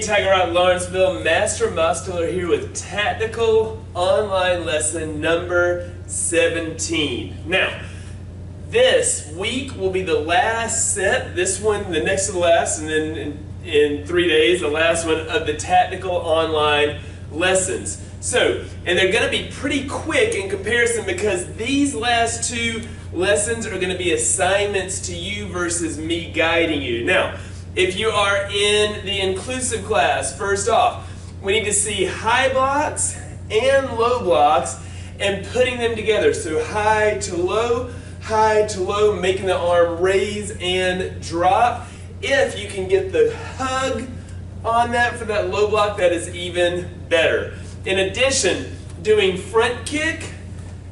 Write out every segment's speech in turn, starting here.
Tiger Rock Lawrenceville, Master Mosteller here with Tactical Online Lesson number 17. Now, this week will be the last set, this one, the next to the last, and then in 3 days, the last one of the Tactical Online Lessons. So, and they're going to be pretty quick in comparison because these last two lessons are going to be assignments to you versus me guiding you. Now, if you are in the inclusive class, first off, we need to see high blocks and low blocks and putting them together. So high to low, making the arm raise and drop. If you can get the hug on that for that low block, that is even better. In addition, doing front kick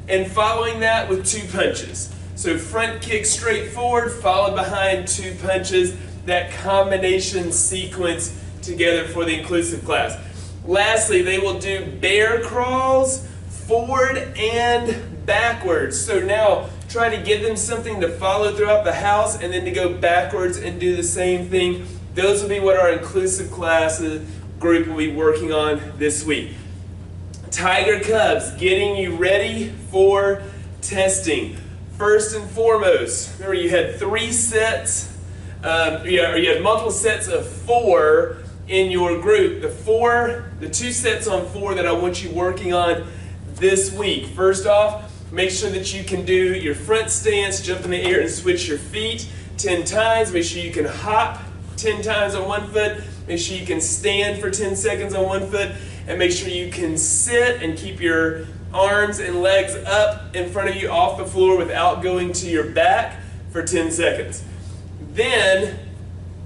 and following that with 2 punches. So front kick straight forward, followed behind 2 punches. That combination sequence together for the inclusive class. Lastly, they will do bear crawls forward and backwards. So now try to give them something to follow throughout the house and then to go backwards and do the same thing. Those will be what our inclusive classes group will be working on this week. Tiger Cubs, getting you ready for testing. First and foremost, remember you had 3 sets. You had multiple sets of 4 in your group. The 2 sets on 4 that I want you working on this week. First off, make sure that you can do your front stance, jump in the air and switch your feet 10 times. Make sure you can hop 10 times on 1 foot. Make sure you can stand for 10 seconds on 1 foot. And make sure you can sit and keep your arms and legs up in front of you off the floor without going to your back for 10 seconds. Then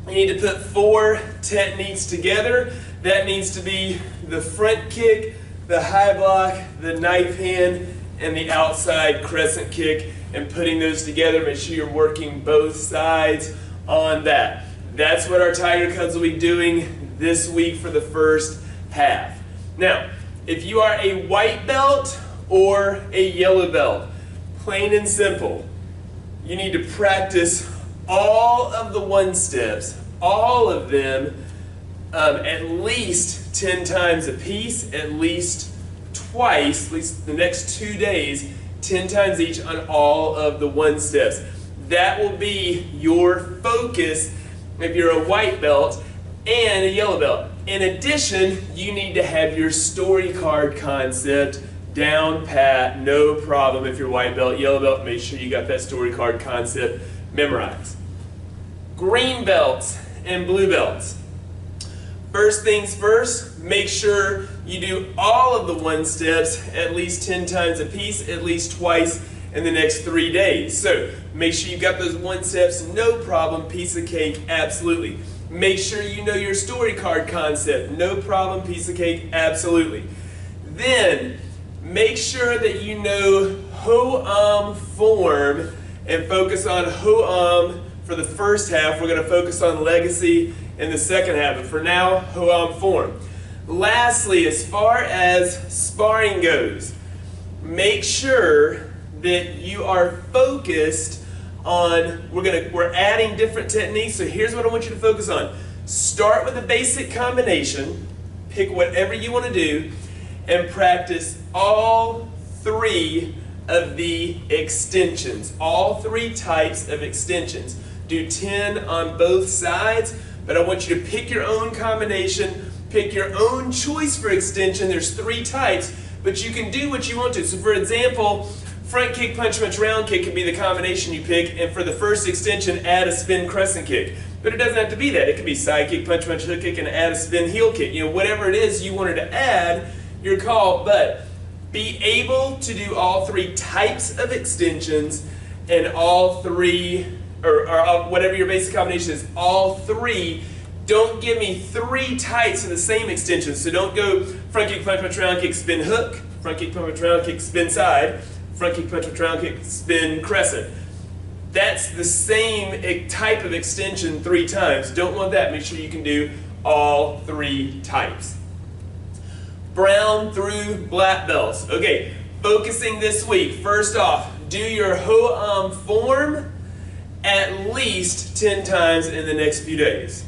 you need to put 4 techniques together. That needs to be the front kick, the high block, the knife hand, and the outside crescent kick, and putting those together. Make sure you're working both sides on that. That's what our Tiger Cubs will be doing this week for the first half. Now, if you are a white belt or a yellow belt, plain and simple, you need to practice all of the 1-steps, all of them, at least 10 times a piece, at least twice, at least the next 2 days, 10 times each on all of the 1-steps. That will be your focus if you're a white belt and a yellow belt. In addition, you need to have your story card concept down pat, no problem. If you're white belt, yellow belt, make sure you got that story card concept memorized. Green belts and blue belts. First things first, make sure you do all of the 1-steps at least 10 times a piece, at least twice in the next 3 days. So make sure you got those 1-steps, no problem, piece of cake, absolutely. Make sure you know your story card concept, no problem, piece of cake, absolutely. Then make sure that you know ho-am form and focus on ho-am for the first half. We're going to focus on legacy in the second half, but for now, ho-am form. Lastly, as far as sparring goes, make sure that you are focused on, we're adding different techniques, so here's what I want you to focus on. Start with a basic combination, pick whatever you want to do, and practice all 3 of the extensions, all 3 types of extensions. Do 10 on both sides, but I want you to pick your own combination, pick your own choice for extension. There's 3 types, but you can do what you want to. So for example, front kick, punch, round kick can be the combination you pick, and for the first extension, add a spin crescent kick. But it doesn't have to be that. It could be side kick, punch, hook kick, and add a spin heel kick. You know, whatever it is you wanted to add, your call, but be able to do all 3 types of extensions and all 3, or whatever your basic combination is, all 3. Don't give me 3 types of the same extension. So don't go front kick, punch, round kick, spin hook, front kick, punch, round kick, spin side, front kick, punch, round kick, spin crescent. That's the same type of extension 3 times. Don't want that. Make sure you can do all 3 types. Brown through black belts. Okay, focusing this week. First off, do your ho-am form at least 10 times in the next few days.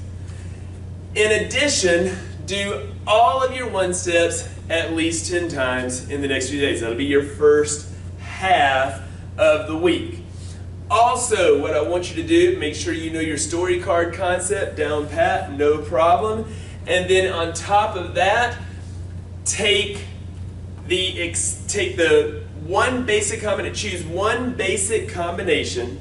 In addition, do all of your one steps at least 10 times in the next few days. That'll be your first half of the week. Also, what I want you to do, make sure you know your story card concept down pat, no problem. And then on top of that, take the one basic combination, choose one basic combination,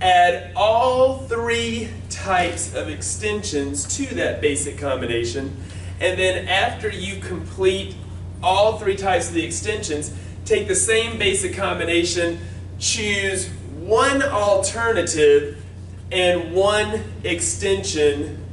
add all 3 types of extensions to that basic combination, and then after you complete all 3 types of the extensions, take the same basic combination, choose one alternative and one extension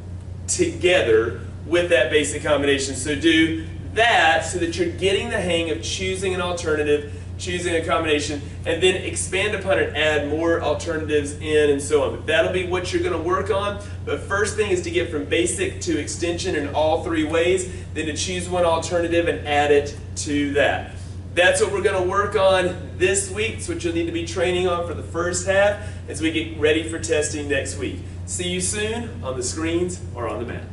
together with that basic combination. So do that so that you're getting the hang of choosing an alternative, choosing a combination, and then expand upon it, add more alternatives in, and so on. But that'll be what you're going to work on. But first thing is to get from basic to extension in all 3 ways, then to choose one alternative and add it to that. That's what we're going to work on this week. It's what you'll need to be training on for the first half as we get ready for testing next week. See you soon on the screens or on the mat.